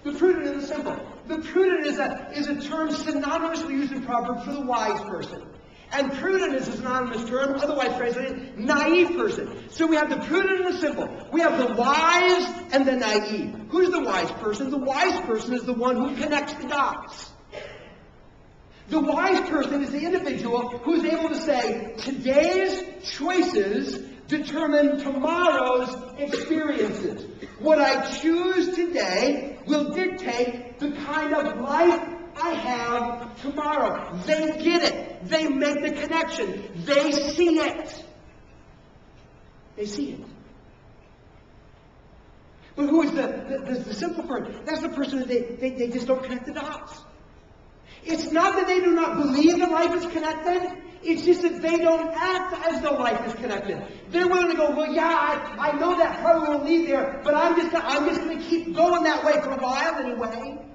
The prudent and the simple. The prudent is a term synonymously used in Proverbs for the wise person. And prudent is a synonymous term, otherwise translated, naive person. So we have the prudent and the simple. We have the wise and the naive. Who's the wise person? The wise person is the one who connects the dots. The wise person is the individual who is able to say, today's choices determine tomorrow's experiences. What I choose today will dictate the kind of life I have tomorrow. They get it. They make the connection. They see it. They see it. But who is the simple person? That's the person that they just don't connect the dots. It's not that they do not believe that life is connected. It's just that they don't act as though life is connected. They're willing to go, well, yeah, I know that probably won't lead there, but I'm just going to keep going that way for a while anyway.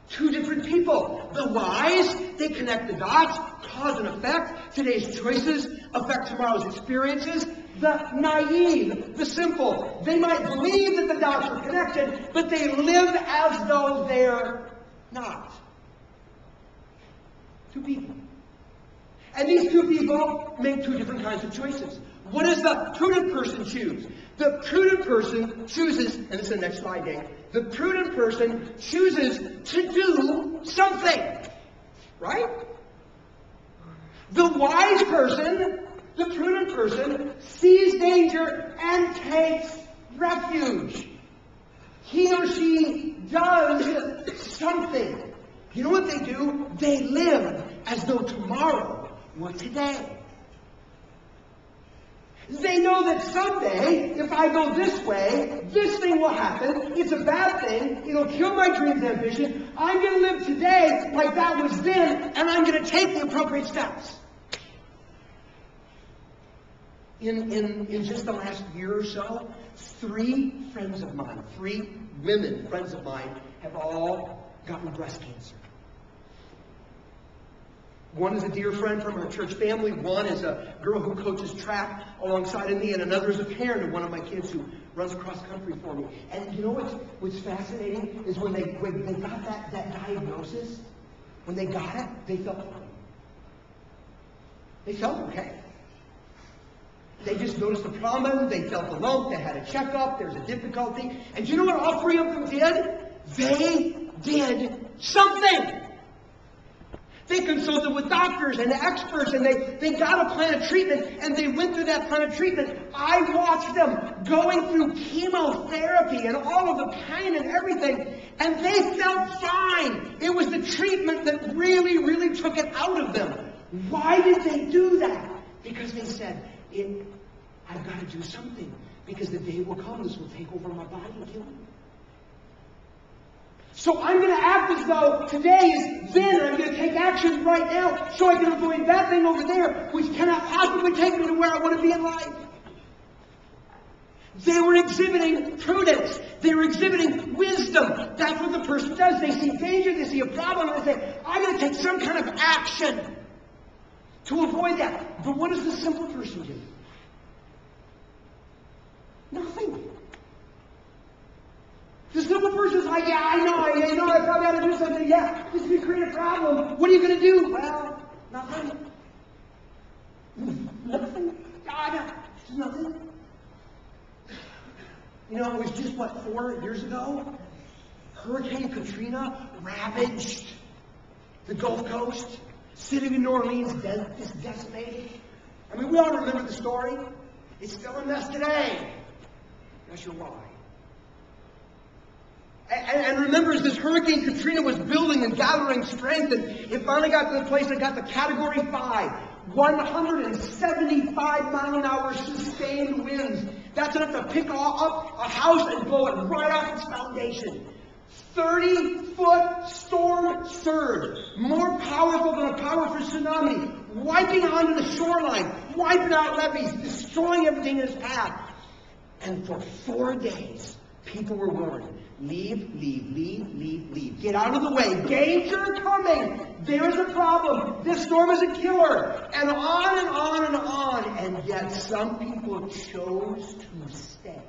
Two different people. The wise, they connect the dots, cause and effect. Today's choices affect tomorrow's experiences. The naive, the simple, they might believe that the dots are connected, but they live as though they're not. Two people. And these two people make two different kinds of choices. What does the prudent person choose? The prudent person chooses, and this is the next slide, Dave. The prudent person chooses to do something. Right? The wise person, the prudent person, sees danger and takes refuge. He or she does something. You know what they do? They live as though tomorrow were today. They know that someday, if I go this way, this thing will happen. It's a bad thing. It'll kill my dreams and ambition. I'm going to live today like that was then, and I'm going to take the appropriate steps. In just the last year or so, 3 friends of mine, 3 women friends of mine, have all gotten breast cancer. One is a dear friend from our church family. One is a girl who coaches track alongside of me. And another is a parent of one of my kids who runs cross country for me. And you know what's fascinating is when they got that diagnosis, when they got it, they felt fine. They felt okay. They just noticed the problem. They felt the lump. They had a checkup. There's a difficulty. And you know what all 3 of them did? They did something. They consulted with doctors and experts, and they got a plan of treatment, and they went through that plan of treatment. I watched them going through chemotherapy and all of the pain and everything, and they felt fine. It was the treatment that really, really took it out of them. Why did they do that? Because they said, I've got to do something, because the day will come, this will take over my body and kill me. So I'm going to act as though today is then, and I'm going to take action right now so I can avoid that thing over there, which cannot possibly take me to where I want to be in life. They were exhibiting prudence. They were exhibiting wisdom. That's what the person does. They see danger, they see a problem, and they say, I'm going to take some kind of action to avoid that. But what does the simple person do? Nothing. The simple person is like, yeah, I know, I probably ought to do something. Yeah, this could create a problem. What are you going to do? Well, nothing. Nothing. Just nothing. You know, it was just, 4 years ago? Hurricane Katrina ravaged the Gulf Coast. City of New Orleans just decimated. I mean, we all remember the story. It's still a mess today. Not sure why. And remember, as this Hurricane Katrina was building and gathering strength, and it finally got to the place that got the Category 5, 175 mile an hour sustained winds. That's enough to pick up a house and blow it right off its foundation. 30-foot storm surge, more powerful than a powerful tsunami, wiping onto the shoreline, wiping out levees, destroying everything in its path. And for 4 days, people were warned, leave. Get out of the way. Danger coming. There's a problem. This storm is a killer. And on and on and on. And yet some people chose to stay.